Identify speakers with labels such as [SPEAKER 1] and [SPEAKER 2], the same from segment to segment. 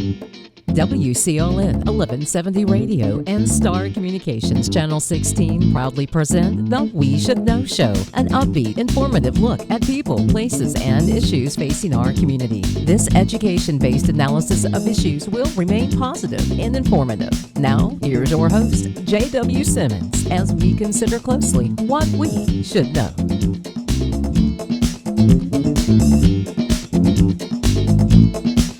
[SPEAKER 1] WCLN 1170 Radio and Star Communications Channel 16 proudly present the We Should Know Show, an upbeat, informative look at people, places, and issues facing our community. This education-based analysis of issues will remain positive and informative. Now, here's your host, J.W. Simmons, as we consider closely what we should know.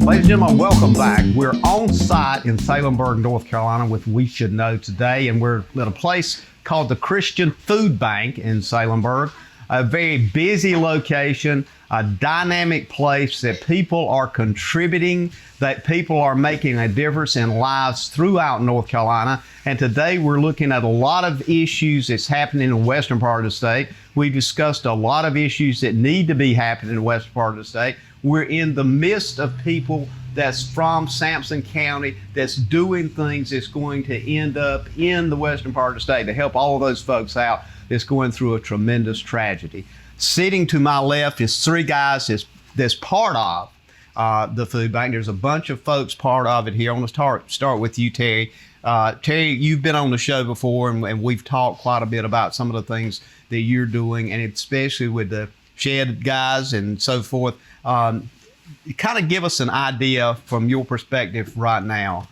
[SPEAKER 2] Ladies and gentlemen, welcome back. We're on site in Salemburg, North Carolina with We Should Know today, and we're at a place called the Christian Food Bank in Salemburg, a very busy location, a dynamic place that people are contributing, that people are making a difference in lives throughout North Carolina. And today we're looking at a lot of issues that's happening in the western part of the state. We discussed a lot of issues that need to be happening in the western part of the state. We're in the midst of people that's from Sampson County that's doing things that's going to end up in the western part of the state to help all of those folks out that's going through a tremendous tragedy. Sitting to my left is three guys that's part of the food bank. There's a bunch of folks part of it here. I want to start with you, Terry. Terry, you've been on the show before, and we've talked quite a bit about some of the things that you're doing, and especially with the shed guys and so forth. Kind of give us an idea from your perspective right now,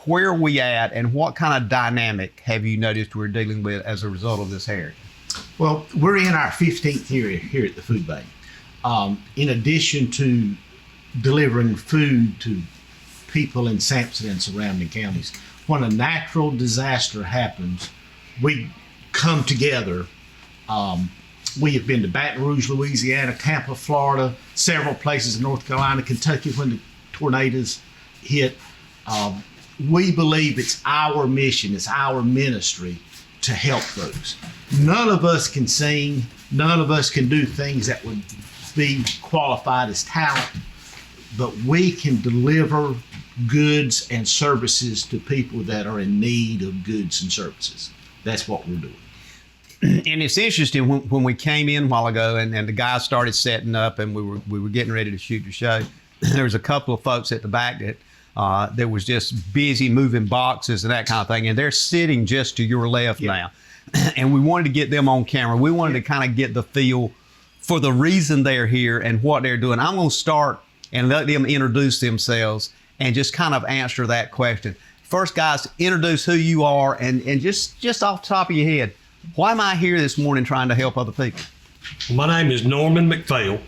[SPEAKER 2] where are we at and what kind of dynamic have you noticed we're dealing with as a result of this hurricane?
[SPEAKER 3] Well, we're in our 15th year here at the food bank. In addition to delivering food to people in Sampson and surrounding counties, when a natural disaster happens, we come together. We have been to Baton Rouge, Louisiana, Tampa, Florida, several places in North Carolina, Kentucky when the tornadoes hit. We believe it's our mission, it's our ministry to help those. None of us can sing, none of us can do things that would be qualified as talent, but we can deliver goods and services to people that are in need of goods and services. That's what we're doing.
[SPEAKER 2] And it's interesting when we came in a while ago and the guys started setting up and we were getting ready to shoot the show. There was a couple of folks at the back that was just busy moving boxes and that kind of thing. And they're sitting just to your left now. And we wanted to get them on camera. We wanted to kind of get the feel for the reason they're here and what they're doing. I'm going to start and let them introduce themselves and just kind of answer that question. First, guys, introduce who you are and just off the top of your head, why am I here this morning trying to help other people?
[SPEAKER 4] My name is Norman McPhail.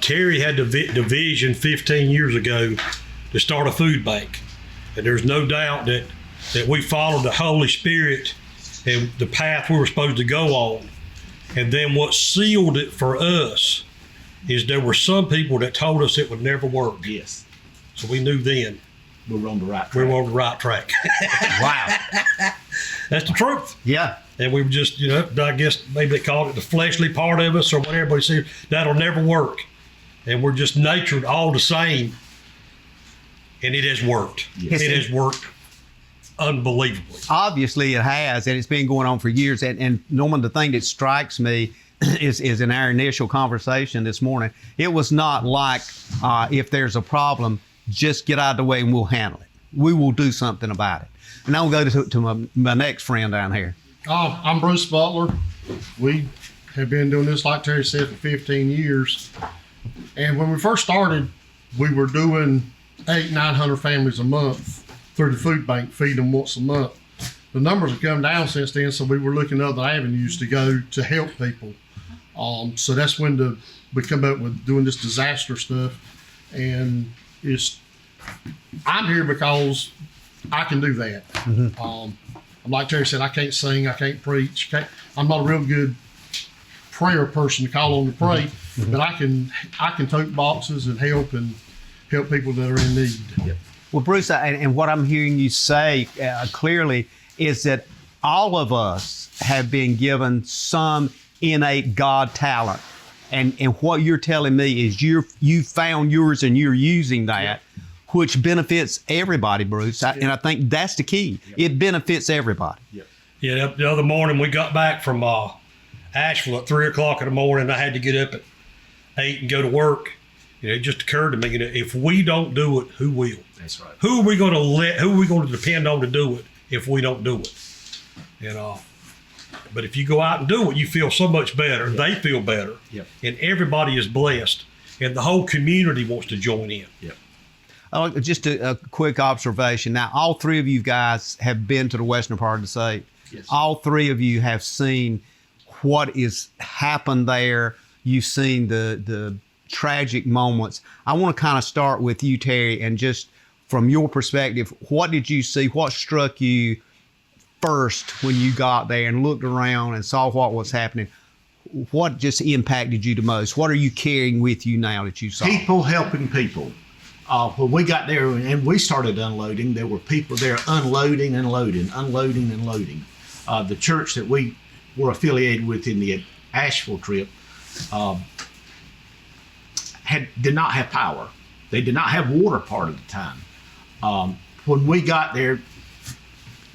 [SPEAKER 4] Terry had the vision 15 years ago to start a food bank. And there's no doubt that we followed the Holy Spirit and the path we were supposed to go on. And then what sealed it for us is there were some people that told us it would never work.
[SPEAKER 3] Yes.
[SPEAKER 4] So we knew then.
[SPEAKER 3] We were on the right track.
[SPEAKER 4] We were on the right track.
[SPEAKER 2] Wow.
[SPEAKER 4] That's the truth.
[SPEAKER 2] Yeah.
[SPEAKER 4] And we were just, I guess maybe they called it the fleshly part of us or whatever, but he said, that'll never work. And we're just natured all the same. And it has worked.
[SPEAKER 2] Yes.
[SPEAKER 4] It has worked unbelievably.
[SPEAKER 2] Obviously it has, and it's been going on for years. And Norman, the thing that strikes me is in our initial conversation this morning, it was not like if there's a problem, just get out of the way and we'll handle it. We will do something about it. And I'll go to my next friend down here.
[SPEAKER 5] I'm Bruce Butler. We have been doing this, like Terry said, for 15 years. And when we first started, we were doing 800-900 families a month through the food bank, feeding them once a month. The numbers have come down since then, so we were looking at other avenues to go to help people. So that's when we come up with doing this disaster stuff. And I'm here because I can do that. Mm-hmm. Like Terry said, I can't sing, I can't preach. I'm not a real good prayer person to call on to pray, mm-hmm. but I can tote boxes and help people that are in need.
[SPEAKER 2] Yep. Well, Bruce, and what I'm hearing you say clearly is that all of us have been given some innate God talent. And what you're telling me is you found yours and you're using that, yep. which benefits everybody, Bruce. Yep. And I think that's the key. Yep. It benefits everybody.
[SPEAKER 4] Yep. Yeah, the other morning we got back from Asheville at 3 o'clock in the morning. I had to get up at 8 and go to work. It just occurred to me that if we don't do it, who will?
[SPEAKER 3] That's right.
[SPEAKER 4] Who are we going to depend on to do it if we don't do it? But if you go out and do it, you feel so much better. Yep. They feel better.
[SPEAKER 3] Yep.
[SPEAKER 4] And everybody is blessed. And the whole community wants to join in.
[SPEAKER 3] Yep.
[SPEAKER 2] Just a quick observation. Now, all three of you guys have been to the western part of the state.
[SPEAKER 3] Yes.
[SPEAKER 2] All three of you have seen what is happened there. You've seen the tragic moments. I want to kind of start with you, Terry, and just from your perspective, what did you see? What struck you first when you got there and looked around and saw what was happening? What just impacted you the most? What are you carrying with you now that you saw?
[SPEAKER 3] People helping people. When we got there and we started unloading, there were people there unloading and loading, unloading and loading. The church that we were affiliated with in the Asheville trip did not have power. They did not have water part of the time. When we got there,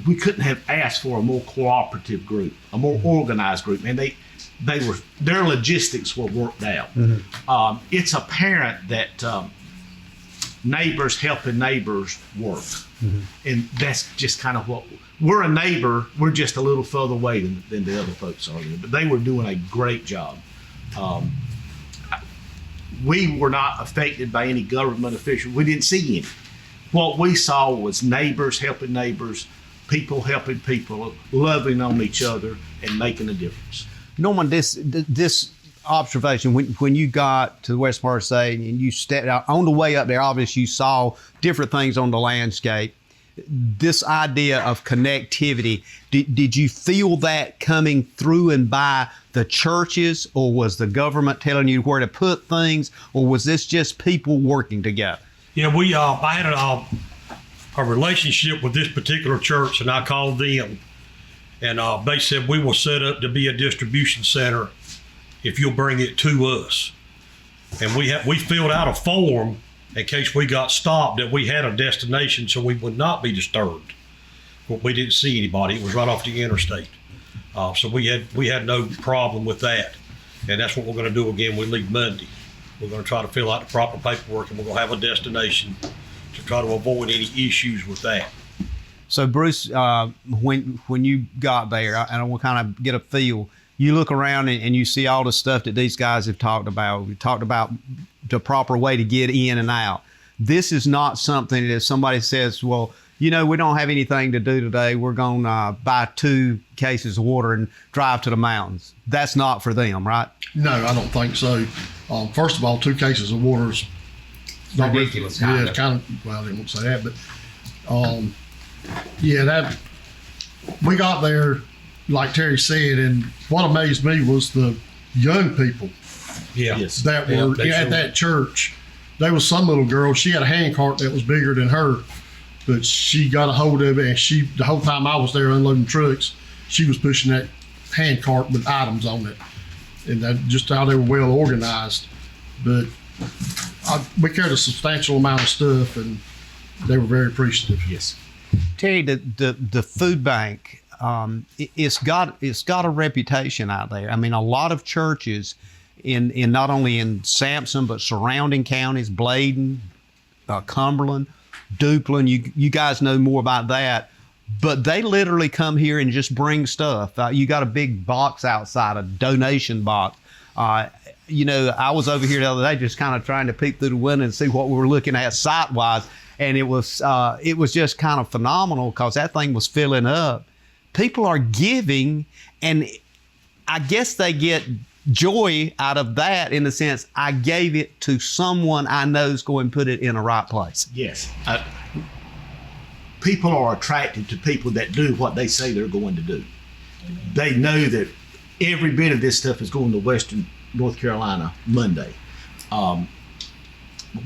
[SPEAKER 3] we couldn't have asked for a more cooperative group, a more organized group, and their logistics were worked out. Mm-hmm. It's apparent that neighbors helping neighbors work, mm-hmm. and that's just kind of what we're a neighbor. We're just a little further away than the other folks are, but they were doing a great job. We were not affected by any government official. We didn't see any. What we saw was neighbors helping neighbors, people helping people, loving on each other, and making a difference.
[SPEAKER 2] Norman, this observation, when you got to the west part of the state and you stepped out on the way up there, obviously you saw different things on the landscape. This idea of connectivity, did you feel that coming through and by the churches, or was the government telling you where to put things, or was this just people working together?
[SPEAKER 4] Yeah, I had a relationship with this particular church, and I called them, and they said we will set up to be a distribution center if you'll bring it to us. And we filled out a form in case we got stopped that we had a destination so we would not be disturbed. But we didn't see anybody. It was right off the interstate. So we had no problem with that. And that's what we're going to do again. We leave Monday. We're going to try to fill out the proper paperwork, and we're going to have a destination to try to avoid any issues with that.
[SPEAKER 2] So Bruce, when you got there, and I will kind of get a feel, you look around and you see all the stuff that these guys have talked about. We talked about the proper way to get in and out. This is not something that if somebody says, well, we don't have anything to do today, we're going to buy 2 cases of water and drive to the mountains. That's not for them, right?
[SPEAKER 5] No, I don't think so. First of all, 2 cases of water is not
[SPEAKER 2] ridiculous.
[SPEAKER 5] Yeah, it's kind of, well, I didn't want to say that, but we got there, like Terry said, and what amazed me was the young people that were at that church. There was some little girl, she had a hand cart that was bigger than her, but she got a hold of it, and the whole time I was there unloading trucks, she was pushing that hand cart with items on it. And that just how they were well organized. But we carried a substantial amount of stuff, and they were very appreciative.
[SPEAKER 3] Yes.
[SPEAKER 2] Terry, the food bank, it's got a reputation out there. I mean, a lot of churches in not only in Sampson but surrounding counties, Bladen, Cumberland, Duplin. You guys know more about that, but they literally come here and just bring stuff. You got a big box outside, a donation box. I was over here the other day just kind of trying to peek through the window and see what we were looking at site-wise, and it was just kind of phenomenal because that thing was filling up. People are giving, and I guess they get joy out of that in the sense I gave it to someone I know is going to put it in the right place.
[SPEAKER 3] Yes. People are attracted to people that do what they say they're going to do. They know that every bit of this stuff is going to Western North Carolina Monday.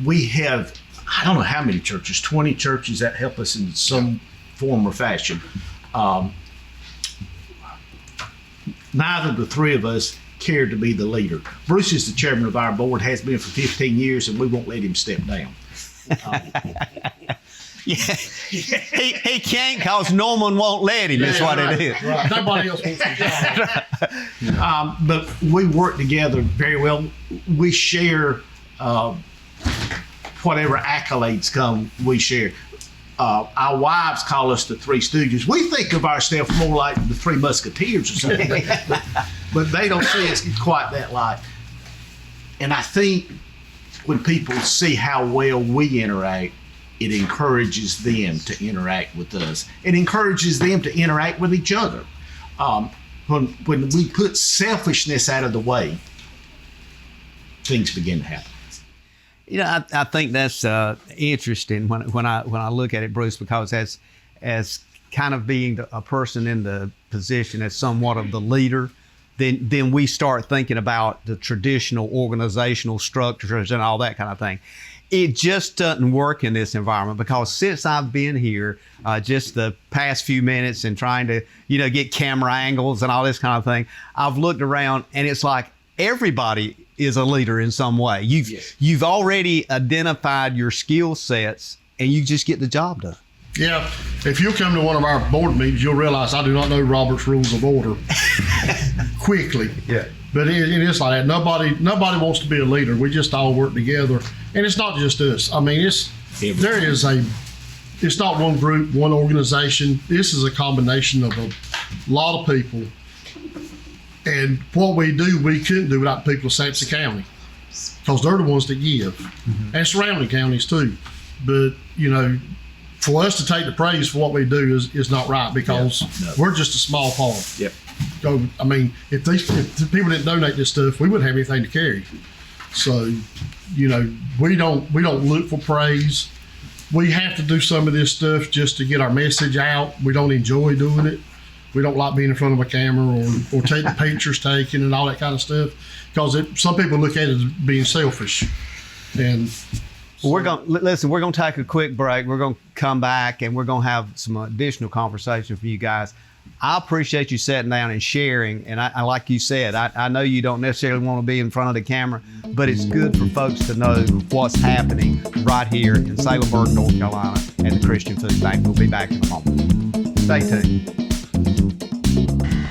[SPEAKER 3] We have, I don't know how many churches, 20 churches that help us in some form or fashion. Neither of the 3 of us cared to be the leader. Bruce is the chairman of our board, has been for 15 years, and we won't let him step down.
[SPEAKER 2] He can't because Norman won't let him. That's what it is.
[SPEAKER 5] Right. Nobody else wants to.
[SPEAKER 3] But we work together very well. We share whatever accolades come, we share. Our wives call us the Three Stooges. We think of ourselves more like the Three Musketeers or something, but they don't see us quite that light. And I think when people see how well we interact, it encourages them to interact with us. It encourages them to interact with each other. When we put selfishness out of the way, things begin to happen.
[SPEAKER 2] You know, I think that's interesting when I look at it, Bruce, because as kind of being a person in the position as somewhat of the leader, then we start thinking about the traditional organizational structures and all that kind of thing. It just doesn't work in this environment, because since I've been here, just the past few minutes and trying to, get camera angles and all this kind of thing, I've looked around and it's like everybody is a leader in some way. You've already identified your skill sets and you just get the job done.
[SPEAKER 5] Yeah, if you come to one of our board meetings, you'll realize I do not know Robert's Rules of Order quickly.
[SPEAKER 2] Yeah.
[SPEAKER 5] But it is like that. Nobody wants to be a leader. We just all work together, and it's not just us. I mean, it's not one group, one organization. This is a combination of a lot of people, and what we do, we couldn't do without people of Sampson County, because they're the ones that give, and surrounding counties too. But for us to take the praise for what we do is not right, because we're just a small part.
[SPEAKER 3] Yep.
[SPEAKER 5] So, I mean, if the people didn't donate this stuff, we wouldn't have anything to carry. So, we don't look for praise. We have to do some of this stuff just to get our message out. We don't enjoy doing it. We don't like being in front of a camera or taking pictures taken and all that kind of stuff, because some people look at it as being selfish. And
[SPEAKER 2] we're going to take a quick break. We're going to come back and we're going to have some additional conversation for you guys. I appreciate you sitting down and sharing. And I like you said, I know you don't necessarily want to be in front of the camera, but it's good for folks to know what's happening right here in Salemburg, North Carolina at the Christian Food Bank. We'll be back in a moment. Stay tuned.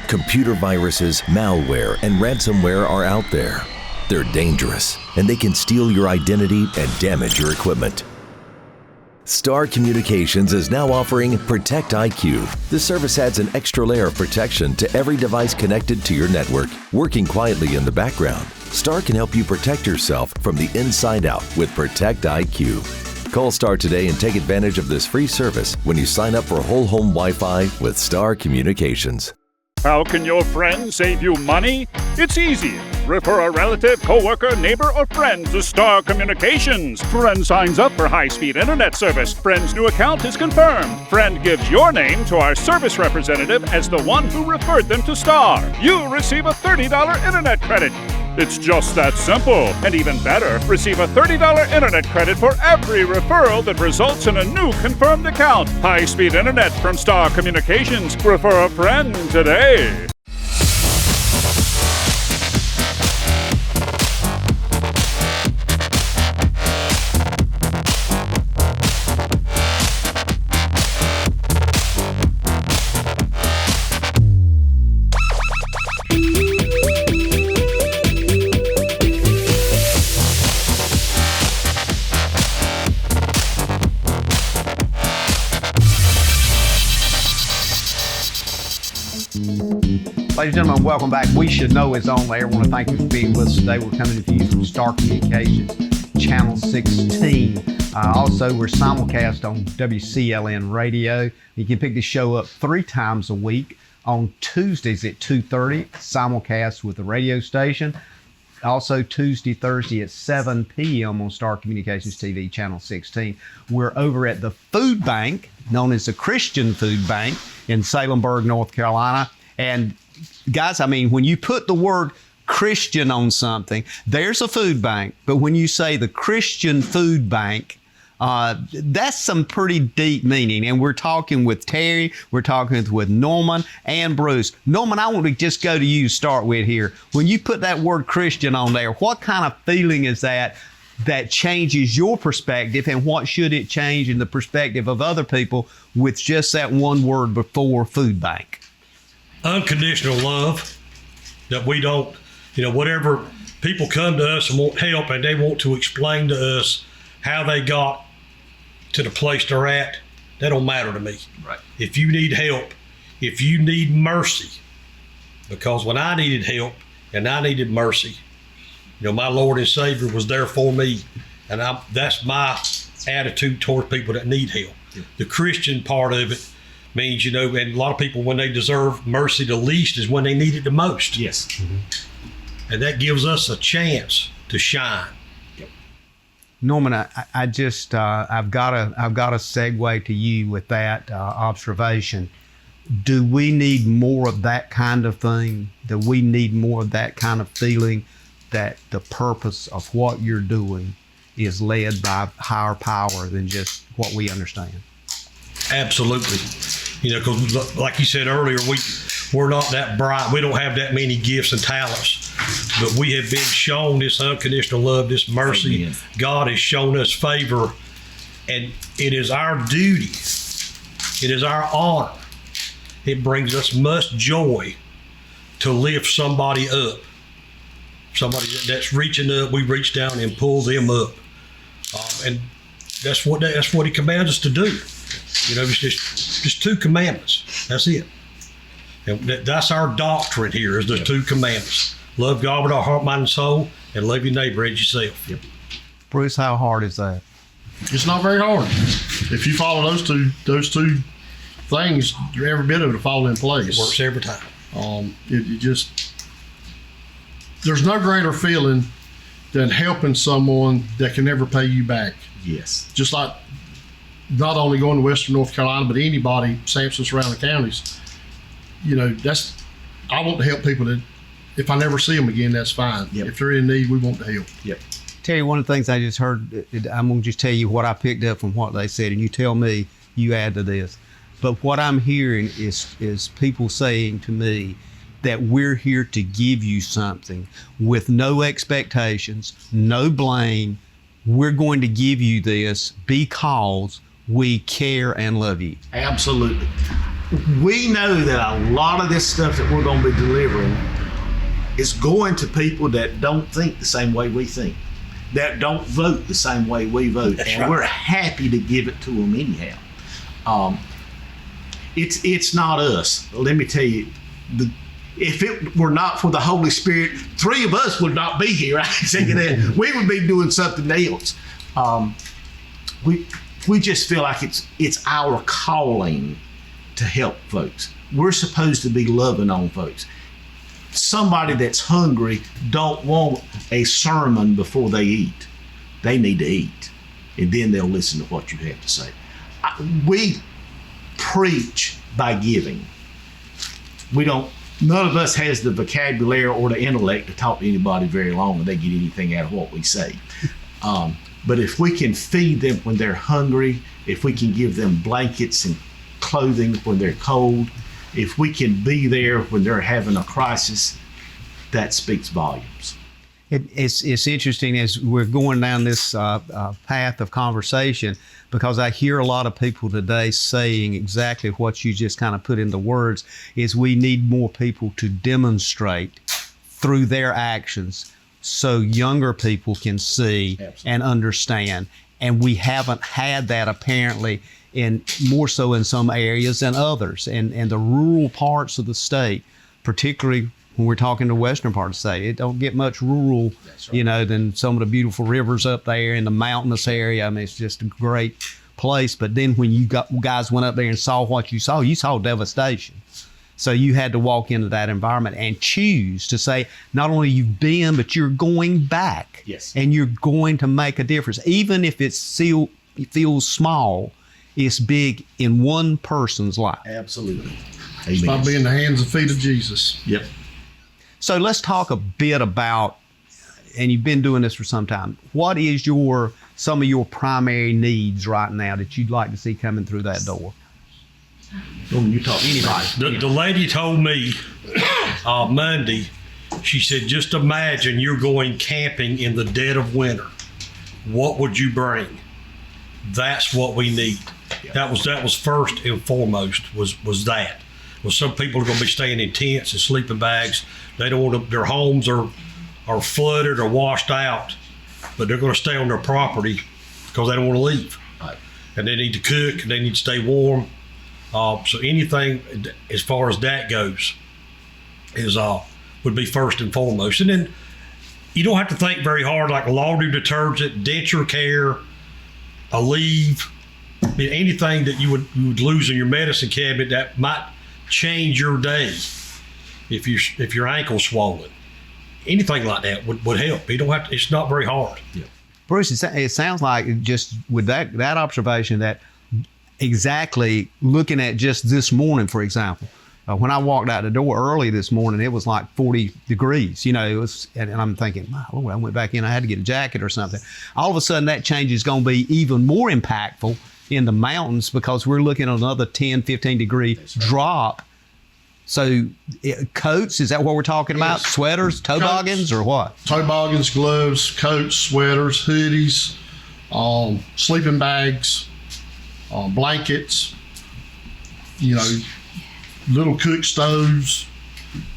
[SPEAKER 6] Computer viruses, malware, and ransomware are out there. They're dangerous, and they can steal your identity and damage your equipment. Star Communications is now offering Protect IQ. The service adds an extra layer of protection to every device connected to your network. Working quietly in the background, Star can help you protect yourself from the inside out with Protect IQ. Call Star today and take advantage of this free service when you sign up for whole home Wi-Fi with Star Communications.
[SPEAKER 7] How can your friend save you money? It's easy. Refer a relative, coworker, neighbor, or friend to Star Communications. Friend signs up for high-speed internet service. Friend's new account is confirmed. Friend gives your name to our service representative as the one who referred them to Star. You receive a $30 internet credit. It's just that simple. And even better, receive a $30 internet credit for every referral that results in a new confirmed account. High-speed internet from Star Communications. Refer a friend today.
[SPEAKER 2] Ladies and gentlemen, welcome back. We Should Know is on there. I want to thank you for being with us today. We're coming to you from Star Communications, Channel 16. Also, we're simulcast on WCLN Radio. You can pick the show up 3 times a week on Tuesdays at 2:30, simulcast with the radio station. Also, Tuesday, Thursday at 7 p.m. on Star Communications TV, Channel 16. We're over at the food bank, known as the Christian Food Bank in Salemburg, North Carolina. And guys, I mean, when you put the word Christian on something, there's a food bank. But when you say the Christian Food Bank, that's some pretty deep meaning. And we're talking with Terry, we're talking with Norman and Bruce. Norman, I want to just go to you to start with here. When you put that word Christian on there, what kind of feeling is that changes your perspective, and what should it change in the perspective of other people with just that one word before food bank?
[SPEAKER 4] Unconditional love, that we don't, whatever people come to us and want help and they want to explain to us how they got to the place they're at, that don't matter to me.
[SPEAKER 3] Right.
[SPEAKER 4] If you need help, if you need mercy, because when I needed help and I needed mercy, my Lord and Savior was there for me, and that's my attitude toward people that need help. Yeah. The Christian part of it means, and a lot of people, when they deserve mercy the least is when they need it the most.
[SPEAKER 3] Yes.
[SPEAKER 2] Mm-hmm.
[SPEAKER 4] And that gives us a chance to shine.
[SPEAKER 3] Yep.
[SPEAKER 2] Norman, I just I've got a segue to you with that observation. Do we need more of that kind of thing? Do we need more of that kind of feeling that the purpose of what you're doing is led by higher power than just what we understand?
[SPEAKER 4] Absolutely. Because like you said earlier, we're not that bright. We don't have that many gifts and talents, but we have been shown this unconditional love, this mercy. Amen. God has shown us favor, and it is our duty. It is our honor. It brings us much joy to lift somebody up. Somebody that's reaching up, we reach down and pull them up, and that's what He commands us to do. It's just 2 commandments. That's it. And that's our doctrine here, is the 2 commandments: love God with our heart, mind, and soul, and love your neighbor as yourself.
[SPEAKER 3] Yep.
[SPEAKER 2] Bruce, how hard is that?
[SPEAKER 5] It's not very hard. If you follow those two things, every bit of it will fall in place.
[SPEAKER 4] It works every time.
[SPEAKER 5] It just, there's no greater feeling than helping someone that can never pay you back.
[SPEAKER 3] Yes.
[SPEAKER 5] Just like not only going to Western North Carolina, but anybody, Sampson surrounding counties. I want to help people that if I never see them again, that's fine.
[SPEAKER 3] Yep.
[SPEAKER 5] If they're in need, we want to help.
[SPEAKER 3] Yep.
[SPEAKER 2] Tell you one of the things I just heard. I'm going to just tell you what I picked up from what they said, and you tell me, you add to this. But what I'm hearing is people saying to me that we're here to give you something with no expectations, no blame. We're going to give you this because we care and love you.
[SPEAKER 3] Absolutely. We know that a lot of this stuff that we're going to be delivering is going to people that don't think the same way we think, that don't vote the same way we vote.
[SPEAKER 4] That's
[SPEAKER 3] and
[SPEAKER 4] right.
[SPEAKER 3] We're happy to give it to them anyhow. It's not us. Let me tell you, if it were not for the Holy Spirit, 3 of us would not be here. I can tell you that. We would be doing something else. We just feel like it's our calling to help folks. We're supposed to be loving on folks. Somebody that's hungry don't want a sermon before they eat. They need to eat, and then they'll listen to what you have to say. We preach by giving. None of us has the vocabulary or the intellect to talk to anybody very long and they get anything out of what we say. But if we can feed them when they're hungry, if we can give them blankets and clothing when they're cold, if we can be there when they're having a crisis, that speaks volumes.
[SPEAKER 2] It's interesting as we're going down this path of conversation, because I hear a lot of people today saying exactly what you just kind of put into words, is we need more people to demonstrate through their actions so younger people can see
[SPEAKER 3] Absolutely.
[SPEAKER 2] And understand. And we haven't had that apparently, in more so in some areas than others. And the rural parts of the state, particularly when we're talking the western part of the state, it don't get much rural,
[SPEAKER 3] That's right.
[SPEAKER 2] Than some of the beautiful rivers up there in the mountainous area. I mean, it's just a great place. But then when you guys went up there and saw what you saw devastation. So you had to walk into that environment and choose to say, not only you've been, but you're going back.
[SPEAKER 3] Yes.
[SPEAKER 2] And you're going to make a difference. Even if it feels small, it's big in one person's life.
[SPEAKER 3] Absolutely.
[SPEAKER 5] It's by
[SPEAKER 3] Amen.
[SPEAKER 5] being the hands and feet of Jesus.
[SPEAKER 3] Yep.
[SPEAKER 2] So let's talk a bit about, and you've been doing this for some time, what is some of your primary needs right now that you'd like to see coming through that door?
[SPEAKER 3] When you talk to anybody.
[SPEAKER 4] The lady told me Monday, she said, just imagine you're going camping in the dead of winter. What would you bring? That's what we need. That was first and foremost was that. Well, some people are going to be staying in tents and sleeping bags. They don't want their homes are flooded or washed out, but they're going to stay on their property because they don't want to leave.
[SPEAKER 3] Right.
[SPEAKER 4] And they need to cook, and they need to stay warm. So anything as far as that goes is would be first and foremost. And then you don't have to think very hard, like laundry detergent, denture care, a leave, anything that you would lose in your medicine cabinet that might change your day if your ankle's swollen. Anything like that would help. You don't have to, it's not very hard.
[SPEAKER 3] Yeah.
[SPEAKER 2] Bruce, it sounds like just with that observation that exactly looking at just this morning, for example, when I walked out the door early this morning, it was like 40 degrees. You know, it was, and I'm thinking, my Lord, I went back in, I had to get a jacket or something. All of a sudden, that change is going to be even more impactful in the mountains because we're looking at another 10, 15 degree drop. So coats, is that what we're talking about?
[SPEAKER 5] Yes.
[SPEAKER 2] Sweaters, toboggans, or what?
[SPEAKER 5] Toboggans, gloves, coats, sweaters, hoodies, sleeping bags, blankets, you know, little cook stoves,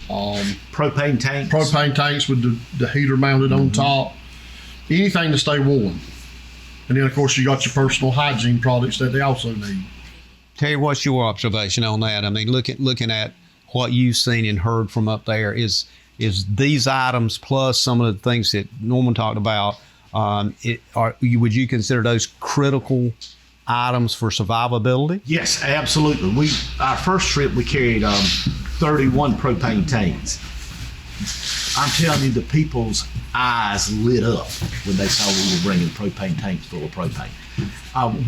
[SPEAKER 3] Propane tanks.
[SPEAKER 5] propane tanks with the heater mounted on top, anything to stay warm. And then, of course, you got your personal hygiene products that they also need.
[SPEAKER 2] Terry, what's your observation on that? I mean, looking at what you've seen and heard from up there, is these items plus some of the things that Norman talked about, would you consider those critical items for survivability?
[SPEAKER 3] Yes, absolutely. Our first trip we carried 31 propane tanks. I'm telling you, the people's eyes lit up when they saw we were bringing propane tanks full of propane.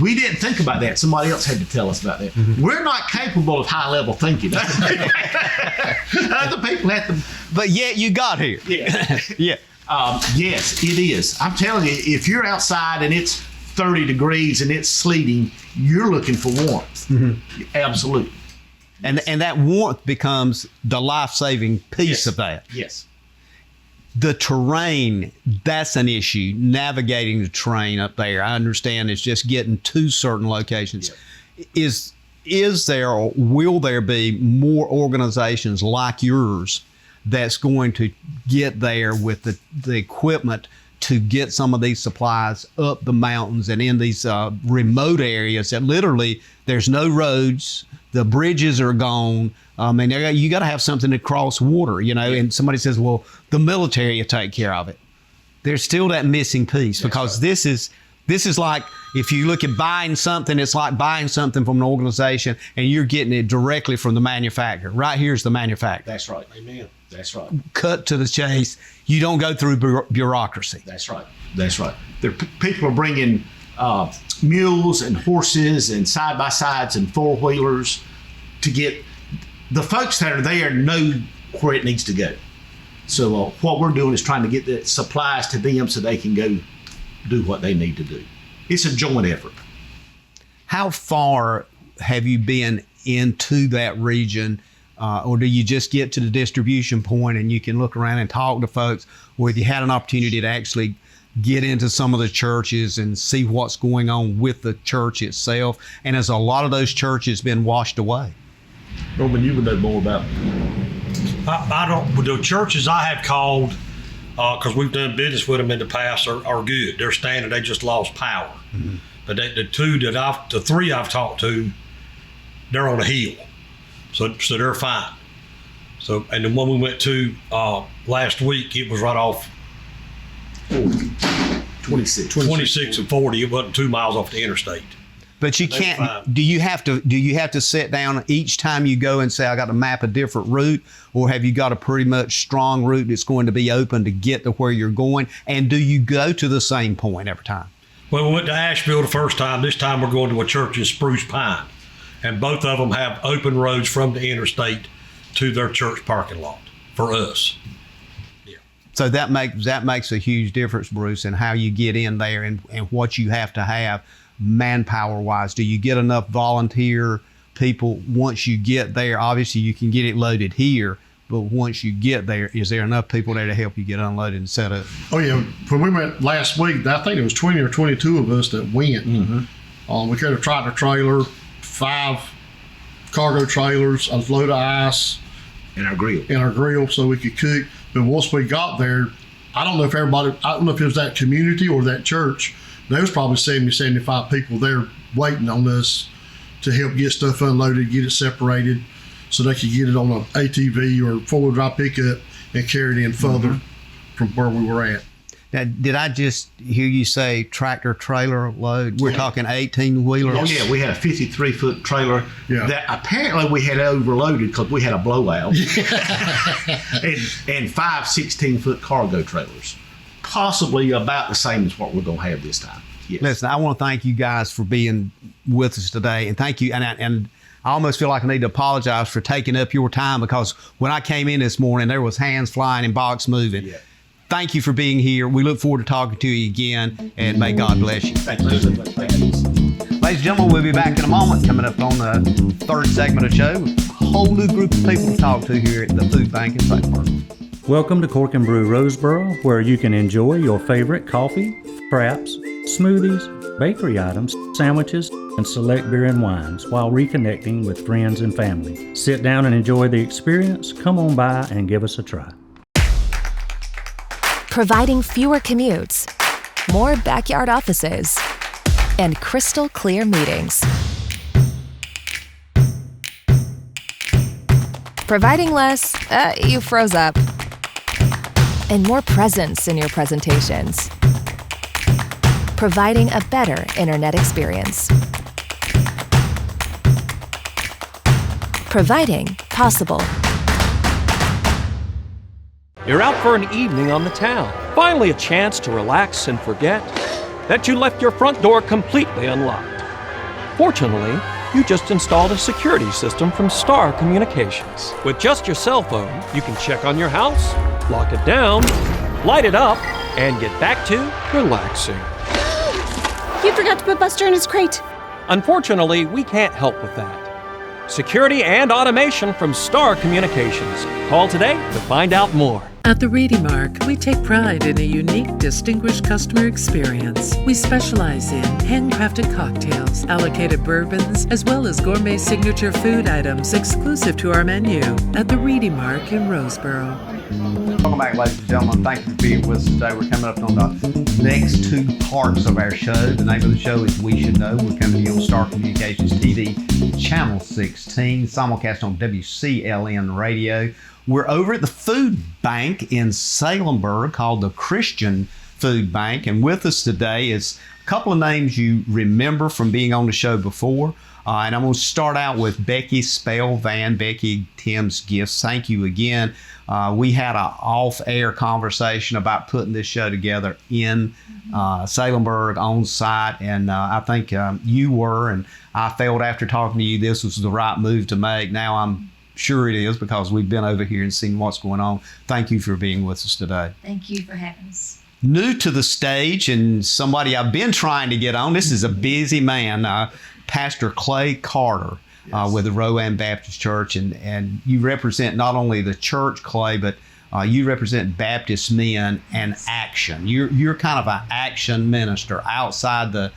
[SPEAKER 3] We didn't think about that. Somebody else had to tell us about that. Mm-hmm. We're not capable of high-level thinking. Other people have to.
[SPEAKER 2] But yet you got here.
[SPEAKER 3] Yeah.
[SPEAKER 2] Yeah.
[SPEAKER 3] Yes, it is. I'm telling you, if you're outside and it's 30 degrees and it's sleeting, you're looking for warmth. Mm-hmm. Absolutely.
[SPEAKER 2] And that warmth becomes the life-saving piece
[SPEAKER 3] Yes.
[SPEAKER 2] of that.
[SPEAKER 3] Yes.
[SPEAKER 2] The terrain, that's an issue. Navigating the terrain up there, I understand it's just getting to certain locations. Yep. Is there or will there be more organizations like yours that's going to get there with the equipment to get some of these supplies up the mountains and in these remote areas that literally there's no roads, the bridges are gone. And you got to have something to cross water, you know, and somebody says, well, the military will take care of it. There's still that missing piece. That's because right. This is like, if you look at buying something, it's like buying something from an organization and you're getting it directly from the manufacturer. Right here's the manufacturer.
[SPEAKER 3] That's right. Amen. That's right.
[SPEAKER 2] Cut to the chase. You don't go through bureaucracy.
[SPEAKER 3] That's right. That's right. People are bringing mules and horses and side-by-sides and four-wheelers to get the folks that are there know where it needs to go. So what we're doing is trying to get the supplies to them so they can go do what they need to do. It's a joint effort.
[SPEAKER 2] How far have you been into that region? Or do you just get to the distribution point and you can look around and talk to folks? Or have you had an opportunity to actually get into some of the churches and see what's going on with the church itself? And has a lot of those churches been washed away?
[SPEAKER 3] Norman, you would know more about
[SPEAKER 4] I don't. The churches I have called, because we've done business with them in the past, are good. They're standing. They just lost power. Mm-hmm. But the three I've talked to, they're on a hill, so they're fine. So, and the one we went to last week, it was right off 26 and 40. It wasn't 2 miles off the interstate.
[SPEAKER 2] But you can't. Do you have to sit down each time you go and say, I got to map a different route, or have you got a pretty much strong route that's going to be open to get to where you're going? And do you go to the same point every time?
[SPEAKER 4] Well, we went to Asheville the first time. This time we're going to a church in Spruce Pine, and both of them have open roads from the interstate to their church parking lot for us. Yeah.
[SPEAKER 2] So that makes a huge difference, Bruce, in how you get in there and what you have to have. Manpower wise, do you get enough volunteer people once you get there? Obviously you can get it loaded here, but once you get there, is there enough people there to help you get unloaded and set up?
[SPEAKER 5] Oh yeah, when we went last week, I think it was 20 or 22 of us that went. Mm-hmm. We carried a tractor trailer, 5 cargo trailers, a load of ice,
[SPEAKER 3] and our grill
[SPEAKER 5] so we could cook. But once we got there, I don't know if it was that community or that church, There was probably 70, 75 people there waiting on us to help get stuff unloaded, get it separated, so they could get it on an ATV or four-wheel drive pickup and carry it in further from where we were at.
[SPEAKER 2] Now, did I just hear you say tractor trailer load? We're talking 18-wheelers?
[SPEAKER 3] Oh, yeah, we had a 53-foot trailer that apparently we had overloaded because we had a blowout. and 5 16-foot cargo trailers. Possibly about the same as what we're going to have this time. Yes.
[SPEAKER 2] Listen, I want to thank you guys for being with us today. And thank you. And I almost feel like I need to apologize for taking up your time, because when I came in this morning, there was hands flying and box moving. Yeah. Thank you for being here. We look forward to talking to you again, and may God bless you.
[SPEAKER 3] Thank you so much. Ladies
[SPEAKER 2] and gentlemen, we'll be back in a moment. Coming up on the third segment of the show, a whole new group of people to talk to here at the Food Bank in Salemburg.
[SPEAKER 8] Welcome to Cork and Brew Roseboro, where you can enjoy your favorite coffee, fraps, smoothies, bakery items, sandwiches, and select beer and wines while reconnecting with friends and family. Sit down and enjoy the experience. Come on by and give us a try.
[SPEAKER 9] Providing fewer commutes, more backyard offices, and crystal clear meetings. Providing less, you froze up, and more presence in your presentations. Providing a better internet experience. Providing possible.
[SPEAKER 10] You're out for an evening on the town. Finally a chance to relax and forget that you left your front door completely unlocked. Fortunately, you just installed a security system from Star Communications. With just your cell phone, you can check on your house, lock it down, light it up, and get back to relaxing.
[SPEAKER 11] You forgot to put Buster in his crate.
[SPEAKER 10] Unfortunately, we can't help with that. Security and automation from Star Communications. Call today to find out more.
[SPEAKER 12] At the Reedy Mark, we take pride in a unique, distinguished customer experience. We specialize in handcrafted cocktails, allocated bourbons, as well as gourmet signature food items exclusive to our menu at the Reedy Mark in Roseboro.
[SPEAKER 2] Welcome back, ladies and gentlemen. Thank you for being with us today. We're coming up on the next two parts of our show. The name of the show is We Should Know. We're coming to you on Star Communications TV, Channel 16, simulcast on WCLN Radio. We're over at the Food Bank in Salemburg called the Christian Food Bank. And with us today is a couple of names you remember from being on the show before. And I'm going to start out with Becky Spellvan. Becky, Tim's Gifts. Thank you again. We had an off-air conversation about putting this show together in Salemburg on site, and I think you were, and I felt after talking to you this was the right move to make. Now I'm sure it is, because we've been over here and seen what's going on. Thank you for being with us today.
[SPEAKER 11] Thank you for having us.
[SPEAKER 2] New to the stage and somebody I've been trying to get on. This is a busy man, Pastor Clay Carter. With the Rowan Baptist Church, and you represent not only the church, Clay, but you represent Baptist men and action. You're kind of an action minister outside the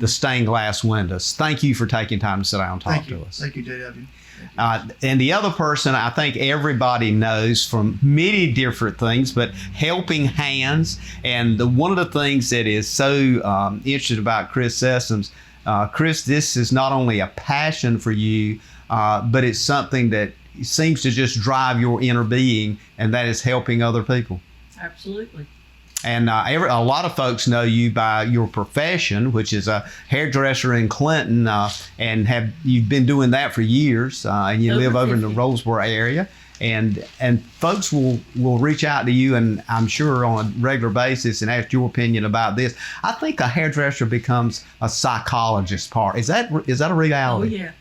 [SPEAKER 2] stained glass windows. Thank you for taking time to sit down and talk to us.
[SPEAKER 13] Thank you, JW.
[SPEAKER 2] And the other person I think everybody knows from many different things, but helping hands. And one of the things that is so interesting about Chris Sessoms, Chris, this is not only a passion for you, but it's something that seems to just drive your inner being, and that is helping other people.
[SPEAKER 12] Absolutely.
[SPEAKER 2] And a lot of folks know you by your profession, which is a hairdresser in Clinton, and you've been doing that for years, and you live over in the Roseboro area. And folks will reach out to you, and I'm sure on a regular basis, and ask your opinion about this. I think a hairdresser becomes a psychologist part. Is that a reality?
[SPEAKER 12] Oh yeah.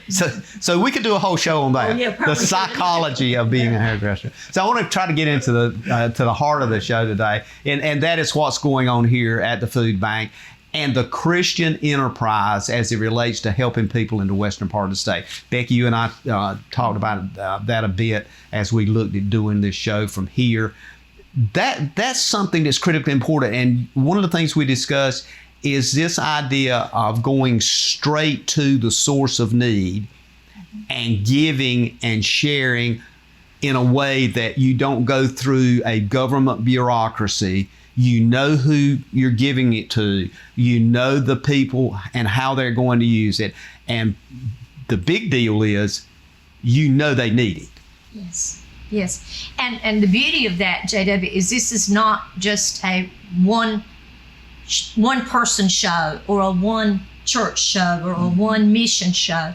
[SPEAKER 2] So we could do a whole show on that.
[SPEAKER 12] Oh, yeah, probably.
[SPEAKER 2] The psychology of being a hairdresser. So I want to try to get into the heart of the show today, and that is what's going on here at the Food Bank and the Christian enterprise as it relates to helping people in the western part of the state. Becky, you and I talked about that a bit as we looked at doing this show from here. That's something that's critically important. And one of the things we discussed is this idea of going straight to the source of need and giving and sharing in a way that you don't go through a government bureaucracy. You know who you're giving it to. You know the people and how they're going to use it. And the big deal is, you know they need it.
[SPEAKER 13] Yes. And the beauty of that, JW, is this is not just a one person show or a one church show or a one mission show.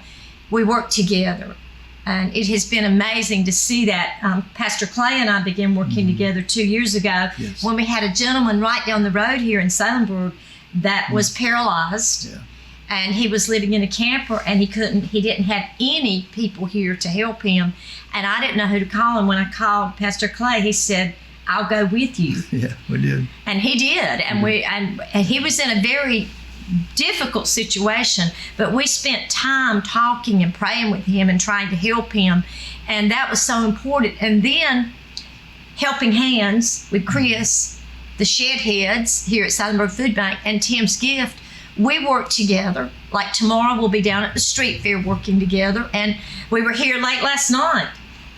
[SPEAKER 13] We work together. And it has been amazing to see that. Pastor Clay and I began working together 2 years ago when we had a gentleman right down the road here in Salemburg that was paralyzed. And he was living in a camper, and he didn't have any people here to help him. And I didn't know who to call. And when I called Pastor Clay, he said, "I'll go with you."
[SPEAKER 14] Yeah, we did.
[SPEAKER 13] And he did. And and he was in a very difficult situation, but we spent time talking and praying with him and trying to help him. And that was so important. And then Helping Hands with Chris, the shed heads here at Salemburg Food Bank, and Tim's Gift, we work together. Like tomorrow we'll be down at the street fair working together. And we were here late last night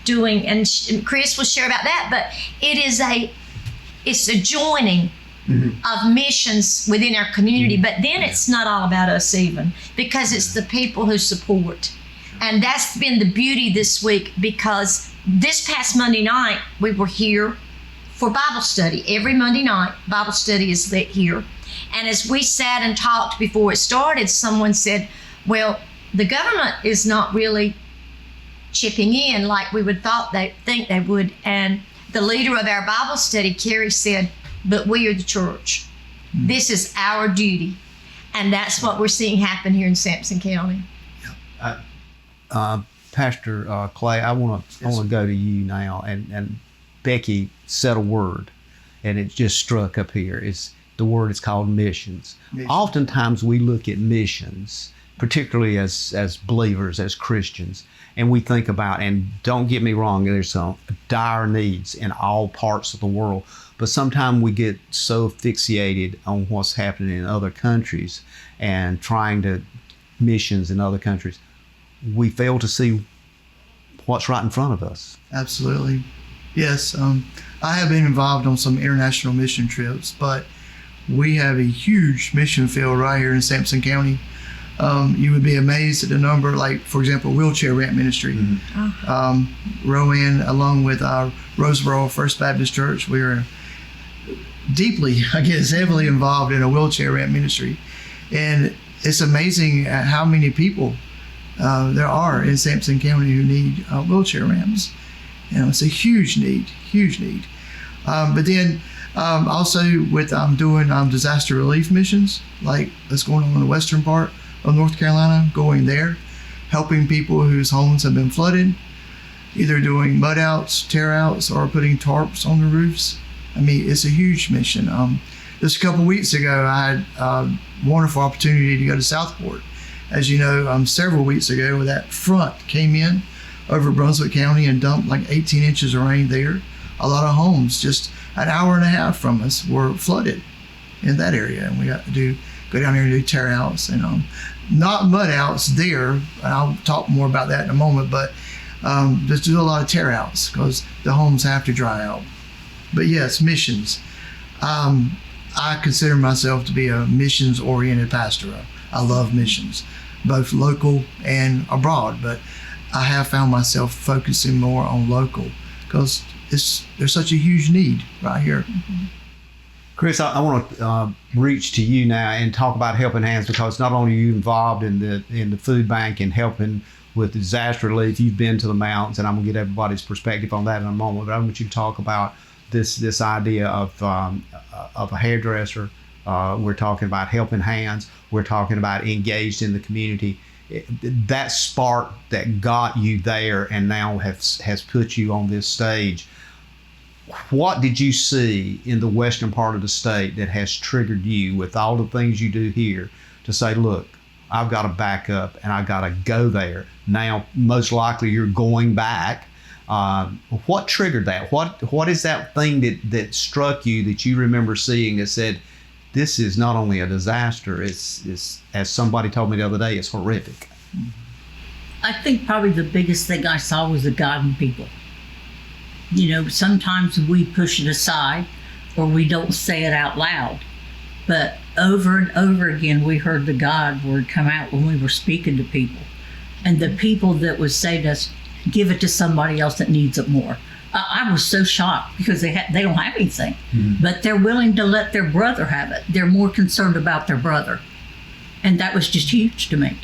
[SPEAKER 13] doing, and Chris will share about that, but it's a joining of missions within our community. But then it's not all about us even, because it's the people who support. And that's been the beauty this week, because this past Monday night we were here for Bible study. Every Monday night Bible study is lit here. And as we sat and talked before it started, someone said, well, the government is not really chipping in like we would think they would. And the leader of our Bible study, Carrie, said, but we are the church. This is our duty. And that's what we're seeing happen here in Sampson County.
[SPEAKER 2] Pastor Clay, I want to go to you now. And Becky said a word, and it just struck up here. The word is called missions. Oftentimes we look at missions, particularly as believers, as Christians, and we think about, and don't get me wrong, there's some dire needs in all parts of the world, but sometimes we get so fixated on what's happening in other countries and trying to missions in other countries, we fail to see what's right in front of us.
[SPEAKER 14] Absolutely. Yes, I have been involved on some international mission trips, but we have a huge mission field right here in Sampson County. You would be amazed at the number, like, for example, wheelchair ramp ministry. Rowan, along with our Roseboro First Baptist Church, we are deeply, heavily involved in a wheelchair ramp ministry. And it's amazing at how many people there are in Sampson County who need wheelchair ramps. It's a huge need. But then also with doing disaster relief missions, like that's going on in the western part of North Carolina, going there, helping people whose homes have been flooded, either doing mud outs, tear outs, or putting tarps on the roofs. It's a huge mission. Just a couple weeks ago, I had a wonderful opportunity to go to Southport. As you know, several weeks ago, where that front came in over Brunswick County and dumped like 18 inches of rain there. A lot of homes just an hour and a half from us were flooded in that area, and we got to go down there and do tear outs and not mud outs there. And I'll talk more about that in a moment, but just do a lot of tear outs because the homes have to dry out. But yes, missions. I consider myself to be a missions-oriented pastor. I love missions, both local and abroad, but I have found myself focusing more on local because there's such a huge need right here.
[SPEAKER 2] Chris, I want to reach to you now and talk about Helping Hands, because not only are you involved in the food bank and helping with disaster relief, you've been to the mountains, and I'm going to get everybody's perspective on that in a moment, but I want you to talk about this idea of a hairdresser. We're talking about Helping Hands. We're talking about engaged in the community. That spark that got you there and now has put you on this stage. What did you see in the western part of the state that has triggered you, with all the things you do here, to say, look, I've got to back up and I've got to go there? Now, most likely you're going back. What triggered that? What is that thing that struck you that you remember seeing that said, this is not only a disaster, it's as somebody told me the other day, it's horrific?
[SPEAKER 15] I think probably the biggest thing I saw was the guiding people. sometimes we push it aside or we don't say it out loud. But over and over again, we heard the God word come out when we were speaking to people. And the people that would say to us, give it to somebody else that needs it more. I was so shocked because they don't have anything, but they're willing to let their brother have it. They're more concerned about their brother. And that was just huge to me.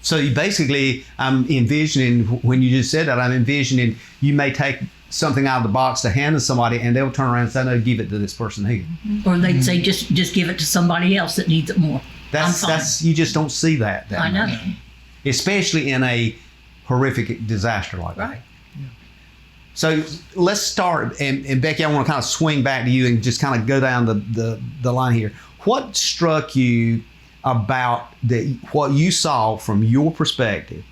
[SPEAKER 2] So you basically, I'm envisioning, when you just said that, I'm envisioning you may take something out of the box to hand to somebody and they'll turn around and say, no, give it to this person here.
[SPEAKER 15] Or they'd say, just give it to somebody else that needs it more.
[SPEAKER 2] That's you just don't see that
[SPEAKER 15] I know.
[SPEAKER 2] much. Especially in a horrific disaster like that.
[SPEAKER 15] Right.
[SPEAKER 2] So let's start, and Becky, I want to kind of swing back to you and just kind of go down the line here. What struck you about what you saw from your perspective,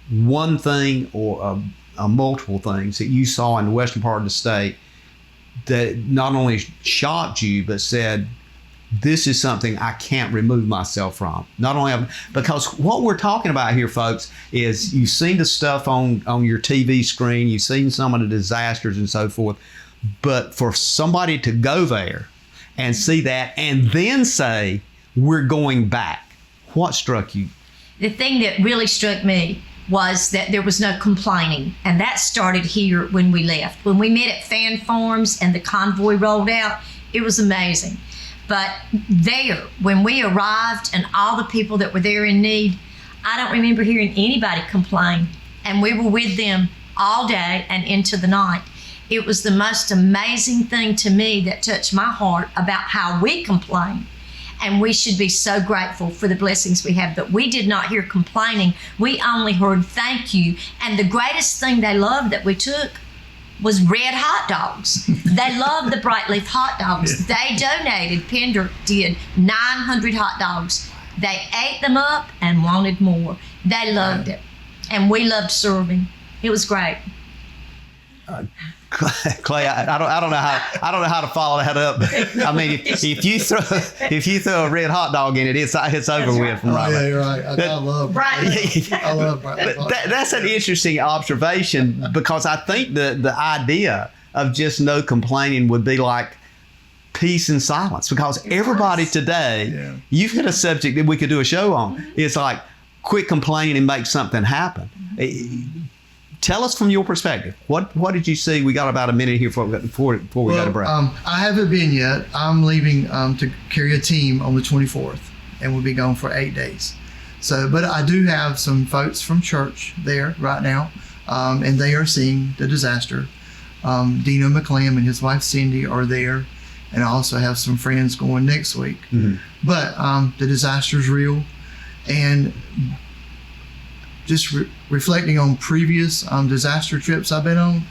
[SPEAKER 2] one thing or multiple things that you saw in the western part of the state that not only shocked you, but said, this is something I can't remove myself from. Not only because what we're talking about here, folks, is you've seen the stuff on your TV screen, you've seen some of the disasters and so forth, but for somebody to go there and see that and then say, we're going back, what struck you?
[SPEAKER 13] The thing that really struck me was that there was no complaining. And that started here when we left. When we met at Fan Farms and the convoy rolled out, it was amazing. But there, when we arrived and all the people that were there in need, I don't remember hearing anybody complain. And we were with them all day and into the night. It was the most amazing thing to me that touched my heart about how we complain. And we should be so grateful for the blessings we have. But we did not hear complaining. We only heard thank you. And the greatest thing they loved that we took was red hot dogs. They loved the bright leaf hot dogs. They donated, Pender did, 900 hot dogs. They ate them up and wanted more. They loved it. And we loved serving. It was great.
[SPEAKER 2] Clay, I don't know how to follow that up. I mean, if you throw a red hot dog in it, it's over with from right.
[SPEAKER 14] Yeah, you're right. I love
[SPEAKER 2] That's an interesting observation because I think the idea of just no complaining would be like peace and silence, because everybody today, you've hit a subject that we could do a show on. It's like quit complaining and make something happen. Tell us from your perspective. What did you see? We got about a minute here before we got a break.
[SPEAKER 14] I haven't been yet. I'm leaving to carry a team on the 24th, and we'll be gone for 8 days. So, but I do have some folks from church there right now, and they are seeing the disaster. Dino McClam and his wife Cindy are there, and I also have some friends going next week. Mm-hmm. But the disaster is real, and just reflecting on previous disaster trips I've been on,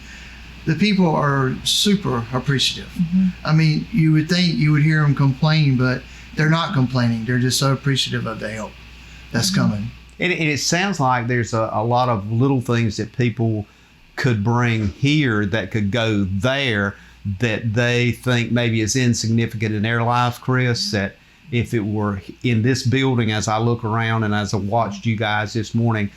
[SPEAKER 14] the people are super appreciative. Mm-hmm. I mean, you would think you would hear them complain, but they're not complaining. They're just so appreciative of the help that's coming.
[SPEAKER 2] And it sounds like there's a lot of little things that people could bring here that could go there that they think maybe is insignificant in their life, Chris, that if it were in this building, as I look around and as I watched you guys this morning,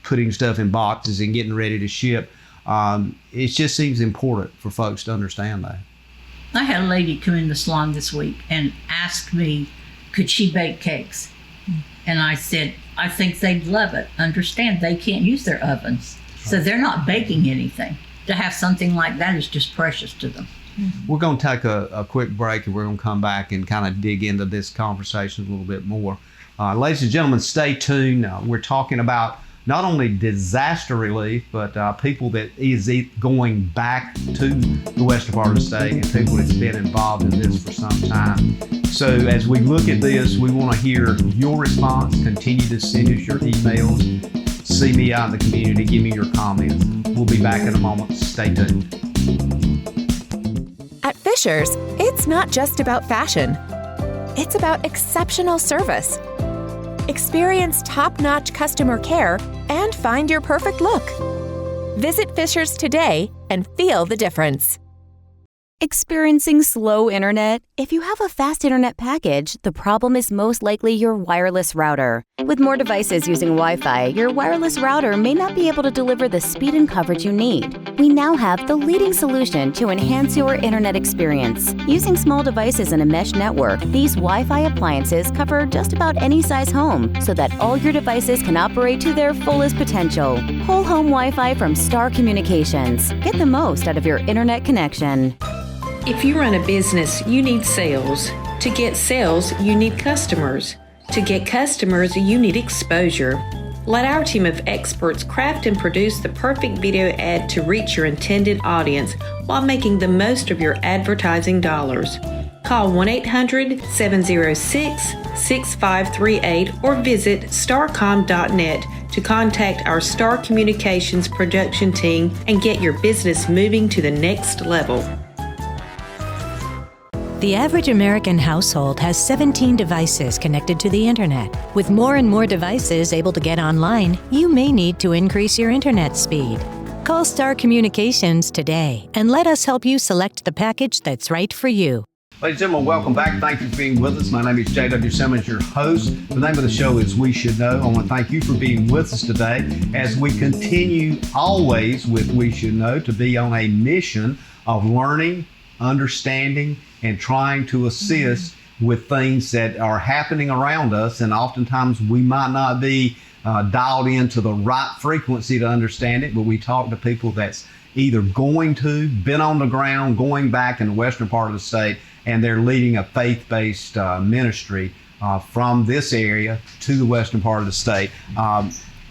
[SPEAKER 2] putting stuff in boxes and getting ready to ship, it just seems important for folks to understand that.
[SPEAKER 15] I had a lady come in the salon this week and ask me, could she bake cakes? And I said, I think they'd love it. Understand, they can't use their ovens. So they're not baking anything. To have something like that is just precious to them.
[SPEAKER 2] We're going to take a quick break, and we're going to come back and kind of dig into this conversation a little bit more. Ladies and gentlemen, stay tuned. We're talking about not only disaster relief, but people that is going back to the western part of the state and people that's been involved in this for some time. So as we look at this, we want to hear your response. Continue to send us your emails. See me out in the community. Give me your comments. We'll be back in a moment. Stay tuned.
[SPEAKER 16] At Fisher's, it's not just about fashion. It's about exceptional service. Experience top-notch customer care and find your perfect look. Visit Fisher's today and feel the difference.
[SPEAKER 17] Experiencing slow internet? If you have a fast internet package, the problem is most likely your wireless router. With more devices using Wi-Fi, your wireless router may not be able to deliver the speed and coverage you need. We now have the leading solution to enhance your internet experience. Using small devices in a mesh network, these Wi-Fi appliances cover just about any size home so that all your devices can operate to their fullest potential. Whole home Wi-Fi from Star Communications. Get the most out of your internet connection.
[SPEAKER 18] If you run a business, you need sales. To get sales, you need customers. To get customers, you need exposure. Let our team of experts craft and produce the perfect video ad to reach your intended audience while making the most of your advertising dollars. Call 1-800-706-6538 or visit starcom.net to contact our Star Communications production team and get your business moving to the next level.
[SPEAKER 19] The average American household has 17 devices connected to the internet. With more and more devices able to get online, you may need to increase your internet speed. Call Star Communications today and let us help you select the package that's right for you.
[SPEAKER 2] Ladies and gentlemen, welcome back. Thank you for being with us. My name is J.W. Simmons, your host. The name of the show is We Should Know. I want to thank you for being with us today as we continue always with We Should Know to be on a mission of learning, understanding, and trying to assist with things that are happening around us. And oftentimes we might not be dialed into the right frequency to understand it, but we talk to people that's either been on the ground, going back in the western part of the state, and they're leading a faith-based ministry from this area to the western part of the state.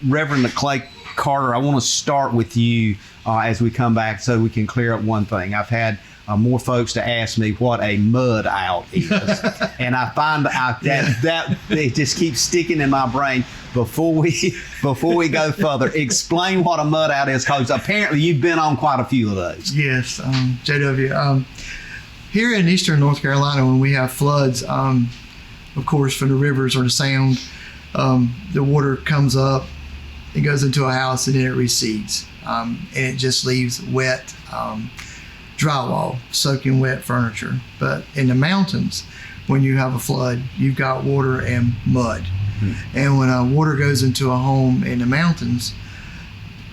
[SPEAKER 2] Reverend Clay Carter, I want to start with you as we come back so we can clear up one thing. I've had more folks to ask me what a mud out is. And I find out that it just keeps sticking in my brain. Before we go further, explain what a mud out is, because apparently you've been on quite a few of those.
[SPEAKER 14] Yes, JW. Here in eastern North Carolina, when we have floods, of course, from the rivers or the sound, the water comes up, it goes into a house, and then it recedes. And it just leaves wet drywall, soaking wet furniture. But in the mountains, when you have a flood, you've got water and mud. And when water goes into a home in the mountains,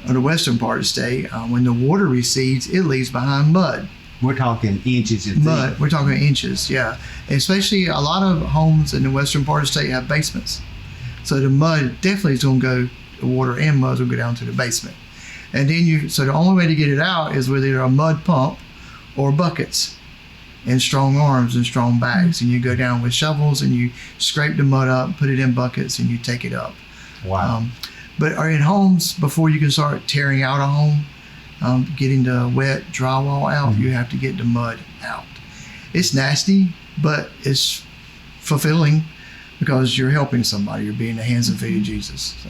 [SPEAKER 14] or the western part of the state, when the water recedes, it leaves behind mud.
[SPEAKER 2] We're talking inches and
[SPEAKER 14] mud. We're talking inches, yeah. And especially a lot of homes in the western part of the state have basements. So the mud definitely is going to go, the water and mud will go down to the basement. And then so the only way to get it out is with either a mud pump or buckets and strong arms and strong bags. And you go down with shovels and you scrape the mud up, put it in buckets, and you take it up.
[SPEAKER 2] Wow.
[SPEAKER 14] But are in homes, before you can start tearing out a home, getting the wet drywall out, you have to get the mud out. It's nasty, but it's fulfilling because you're helping somebody. You're being the hands and feet of Jesus. So.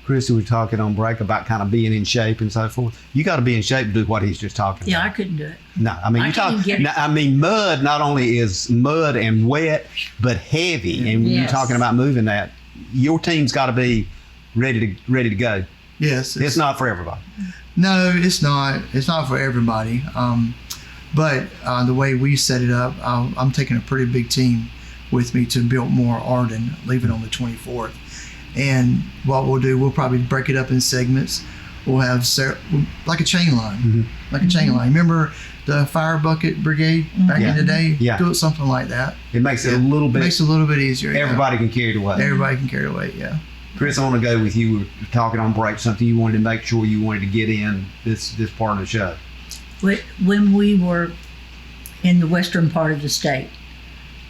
[SPEAKER 2] Chrissy, we're talking on break about kind of being in shape and so forth. You got to be in shape to do what he's just talking about.
[SPEAKER 15] Yeah, I couldn't do it.
[SPEAKER 2] No, I mean, mud not only is mud and wet, but heavy. And when you're talking about moving that, your team's got to be ready to go.
[SPEAKER 14] Yes.
[SPEAKER 2] It's not for everybody.
[SPEAKER 14] No, it's not. It's not for everybody. But the way we set it up, I'm taking a pretty big team with me to Biltmore, Arden, leaving on the 24th. And what we'll do, we'll probably break it up in segments. We'll have like a chain line, like a chain line. Remember the fire bucket brigade back in the day?
[SPEAKER 2] Yeah.
[SPEAKER 14] Do it something like that.
[SPEAKER 2] It makes it a little bit.
[SPEAKER 14] Makes it a little bit easier.
[SPEAKER 2] Everybody can carry the weight.
[SPEAKER 14] Everybody can carry the weight. Yeah.
[SPEAKER 2] Chris, I want to go with you. We're talking on break. Something you wanted to make sure you wanted to get in this part of the show.
[SPEAKER 15] When we were in the western part of the state,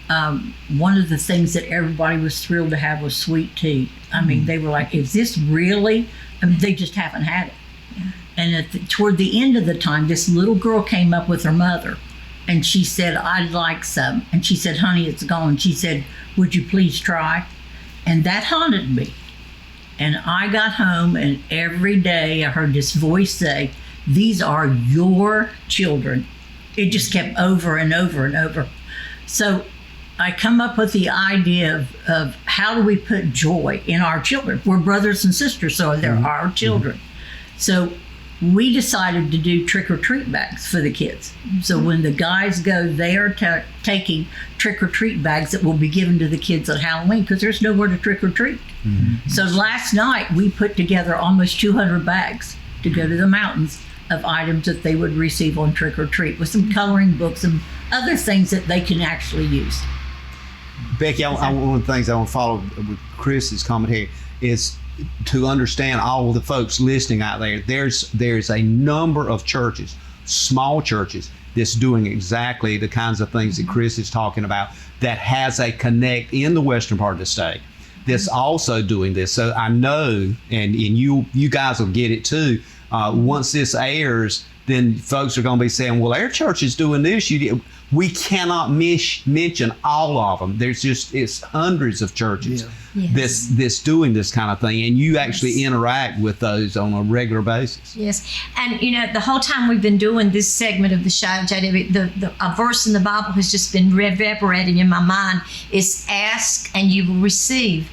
[SPEAKER 15] one of the things that everybody was thrilled to have was sweet tea. I mean, they were like, is this really? I mean, they just haven't had it. Yeah. And toward the end of the time, this little girl came up with her mother, and she said, I'd like some. And she said, honey, it's gone. She said, would you please try? And that haunted me. And I got home, and every day I heard this voice say, these are your children. It just kept over and over and over. So I come up with the idea of how do we put joy in our children? We're brothers and sisters, so they're our children. So we decided to do trick-or-treat bags for the kids. So when the guys go, they are taking trick-or-treat bags that will be given to the kids at Halloween because there's nowhere to trick-or-treat. Mm-hmm. So last night we put together almost 200 bags to go to the mountains of items that they would receive on trick-or-treat with some coloring books and other things that they can actually use.
[SPEAKER 2] Becky, one of the things I want to follow with Chris's comment here is to understand all of the folks listening out there. There's a number of churches, small churches, that's doing exactly the kinds of things that Chris is talking about, that has a connect in the western part of the state that's also doing this. So I know, and you guys will get it too, once this airs, then folks are going to be saying, well, our church is doing this. We cannot mention all of them. It's hundreds of churches that's doing this kind of thing, and you actually interact with those on a regular basis.
[SPEAKER 13] Yes, and the whole time we've been doing this segment of the show, JW, a verse in the Bible has just been reverberating in my mind. It's ask and you will receive.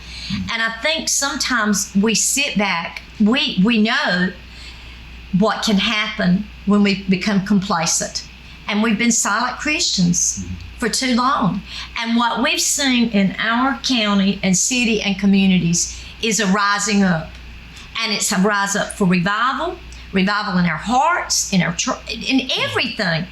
[SPEAKER 13] And I think sometimes we sit back, we know what can happen when we become complacent. And we've been silent Christians for too long. And what we've seen in our county and city and communities is a rising up. And it's a rise up for revival in our hearts, in our church, in everything.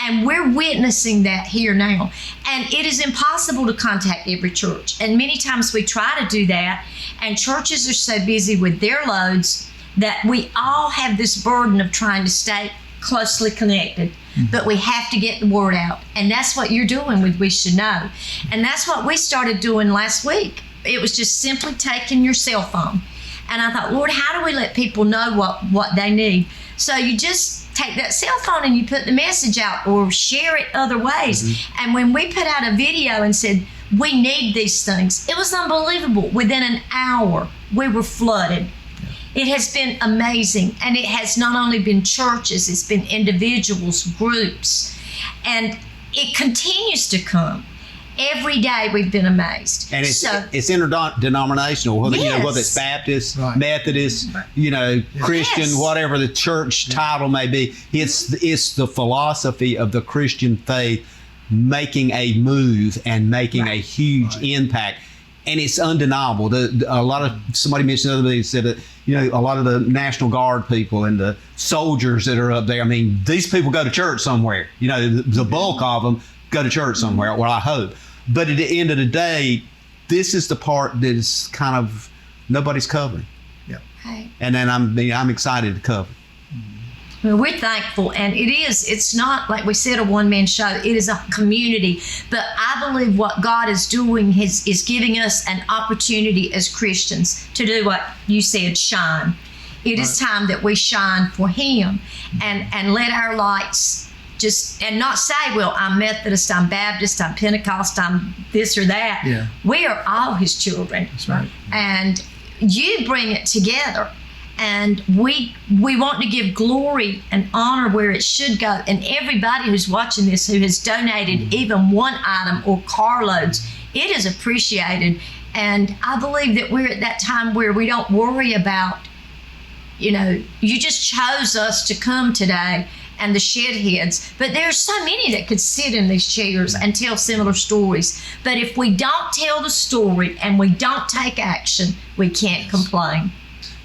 [SPEAKER 13] And we're witnessing that here now. And it is impossible to contact every church. And many times we try to do that, and churches are so busy with their loads that we all have this burden of trying to stay closely connected. But we have to get the word out. And that's what you're doing with We Should Know. And that's what we started doing last week. It was just simply taking your cell phone. And I thought, Lord, how do we let people know what they need? So you just take that cell phone and you put the message out or share it other ways. Mm-hmm. And when we put out a video and said, we need these things, it was unbelievable. Within an hour, we were flooded. It has been amazing, and it has not only been churches, it's been individuals, groups, and it continues to come. Every day we've been amazed.
[SPEAKER 2] And it's interdenominational, whether it's Baptist, Methodist, Christian, whatever the church title may be. It's the philosophy of the Christian faith making a move and making a huge impact. And it's undeniable. Somebody mentioned the other day, said that, a lot of the National Guard people and the soldiers that are up there, I mean, these people go to church somewhere. The bulk of them go to church somewhere, well, I hope. But at the end of the day, this is the part that is kind of nobody's covering.
[SPEAKER 14] Yeah.
[SPEAKER 13] Right.
[SPEAKER 2] And then I'm excited to cover.
[SPEAKER 13] Well, we're thankful, and it's not, like we said, a one-man show. It is a community. But I believe what God is doing is giving us an opportunity as Christians to do what you said, shine. It is time that we shine for Him and let our lights and not say, well, I'm Methodist, I'm Baptist, I'm Pentecost, I'm this or that.
[SPEAKER 14] Yeah.
[SPEAKER 13] We are all His children.
[SPEAKER 14] That's right.
[SPEAKER 13] And you bring it together. And we want to give glory and honor where it should go. And everybody who's watching this who has donated even one item or carloads, it is appreciated. And I believe that we're at that time where we don't worry about, you just chose us to come today and the shed heads. But there's so many that could sit in these chairs and tell similar stories. But if we don't tell the story and we don't take action, we can't complain.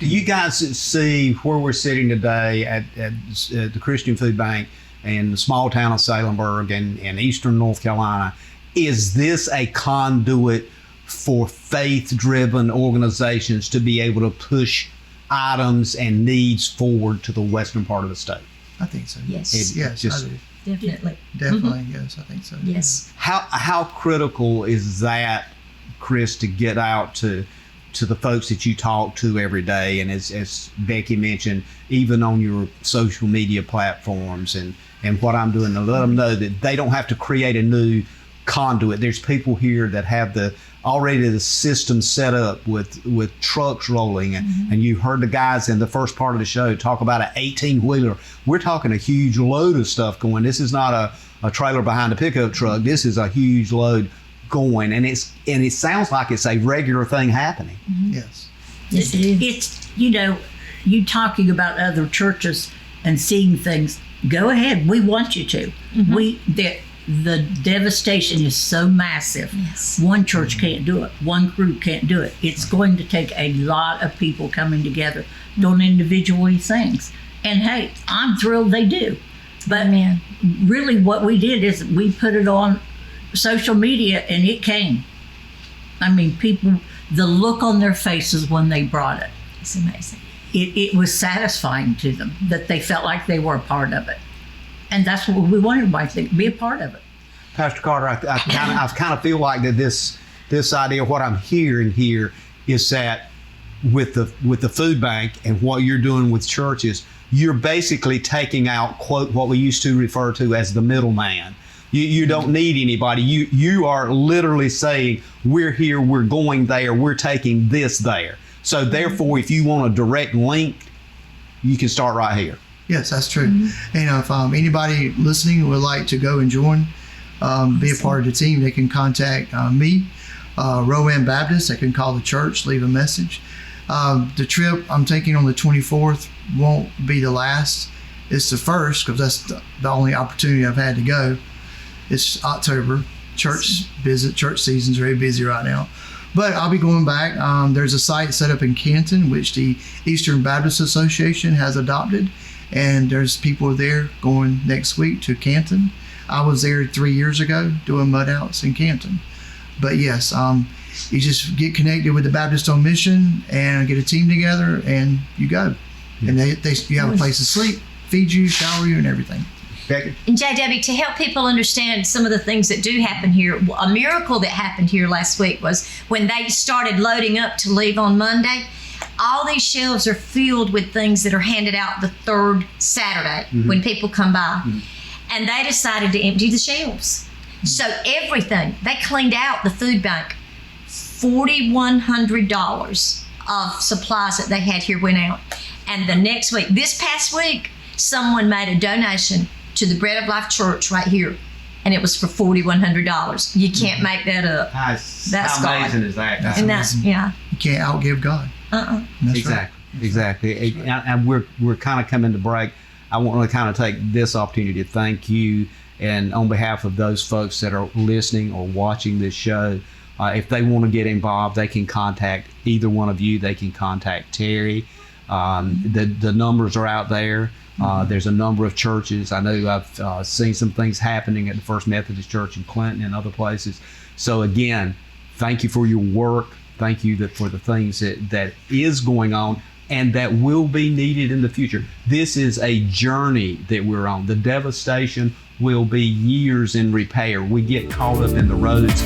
[SPEAKER 2] Do you guys see where we're sitting today at the Christian Food Bank in the small town of Salemburg and eastern North Carolina? Is this a conduit for faith-driven organizations to be able to push items and needs forward to the western part of the state?
[SPEAKER 14] I think so.
[SPEAKER 13] Yes.
[SPEAKER 14] Yes, I do.
[SPEAKER 13] Definitely.
[SPEAKER 14] Definitely, yes, I think so.
[SPEAKER 13] Yes.
[SPEAKER 2] How critical is that, Chris, to get out to the folks that you talk to every day, and as Becky mentioned, even on your social media platforms and what I'm doing to let them know that they don't have to create a new conduit. There's people here that have already the system set up with trucks rolling, and you heard the guys in the first part of the show talk about an 18-wheeler. We're talking a huge load of stuff going. This is not a trailer behind a pickup truck. This is a huge load going, and it sounds like it's a regular thing happening.
[SPEAKER 14] Mm-hmm. Yes.
[SPEAKER 15] It's you talking about other churches. and seeing things, go ahead. We want you to. The devastation is so massive.
[SPEAKER 13] Yes.
[SPEAKER 15] One church can't do it. One group can't do it. It's going to take a lot of people coming together, doing individual things. And hey, I'm thrilled they do. But really what we did is we put it on social media and it came. I mean, people, the look on their faces when they brought it.
[SPEAKER 13] It's amazing.
[SPEAKER 15] It was satisfying to them that they felt like they were a part of it. And that's what we want everybody to think, be a part of it.
[SPEAKER 2] Pastor Carter, I kind of feel like that this idea, what I'm hearing here is that with the food bank and what you're doing with churches, you're basically taking out, quote, what we used to refer to as the middleman. You don't need anybody. You are literally saying, we're here, we're going there, we're taking this there. So therefore, if you want a direct link, you can start right here.
[SPEAKER 14] Yes, that's true. And if anybody listening would like to go and join, be a part of the team, they can contact me, Rowan Baptist. They can call the church, leave a message. The trip I'm taking on the 24th won't be the last. It's the first, because that's the only opportunity I've had to go. It's October. Church season's very busy right now. But I'll be going back. There's a site set up in Canton, which the Eastern Baptist Association has adopted. And there's people there going next week to Canton. I was there 3 years ago doing mud outs in Canton. But yes, you just get connected with the Baptist on Mission and get a team together and you go. And you have a place to sleep, feed you, shower you, and everything.
[SPEAKER 2] Becky?
[SPEAKER 13] And JW, to help people understand some of the things that do happen here, a miracle that happened here last week was when they started loading up to leave on Monday, all these shelves are filled with things that are handed out the third Saturday when people come by. And they decided to empty the shelves. So everything, they cleaned out the food bank. $4,100 of supplies that they had here went out. And the next week, this past week, someone made a donation to the Bread of Life Church right here. And it was for $4,100. You can't make that up. That's
[SPEAKER 2] how amazing is that?
[SPEAKER 14] That's amazing.
[SPEAKER 13] Yeah.
[SPEAKER 14] You can't outgive God.
[SPEAKER 2] Exactly. And we're kind of coming to break. I want to kind of take this opportunity to thank you, and on behalf of those folks that are listening or watching this show, if they want to get involved, they can contact either one of you. They can contact Terry. The numbers are out there. There's a number of churches. I know I've seen some things happening at the First Methodist Church in Clinton and other places. So again, thank you for your work. Thank you for the things that is going on and that will be needed in the future. This is a journey that we're on. The devastation will be years in repair. We get caught up in the roads.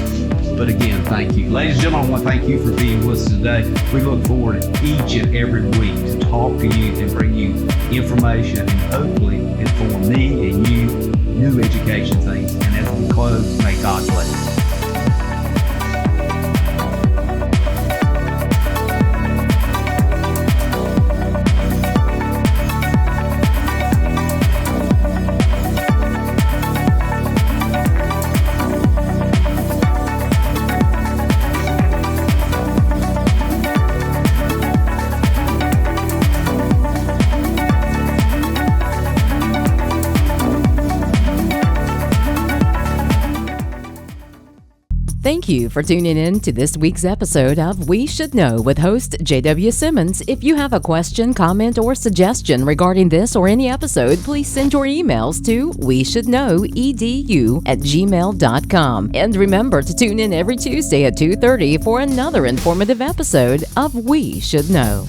[SPEAKER 2] But again, thank you. Ladies and gentlemen, I want to thank you for being with us today. We look forward each and every week to talk to you and bring you information and hopefully inform me and you new education things. And as we close, may God bless you.
[SPEAKER 1] Thank you for tuning in to this week's episode of We Should Know with host J.W. Simmons. If you have a question, comment, or suggestion regarding this or any episode, please send your emails to weshouldknowedu@gmail.com. And remember to tune in every Tuesday at 2:30 for another informative episode of We Should Know.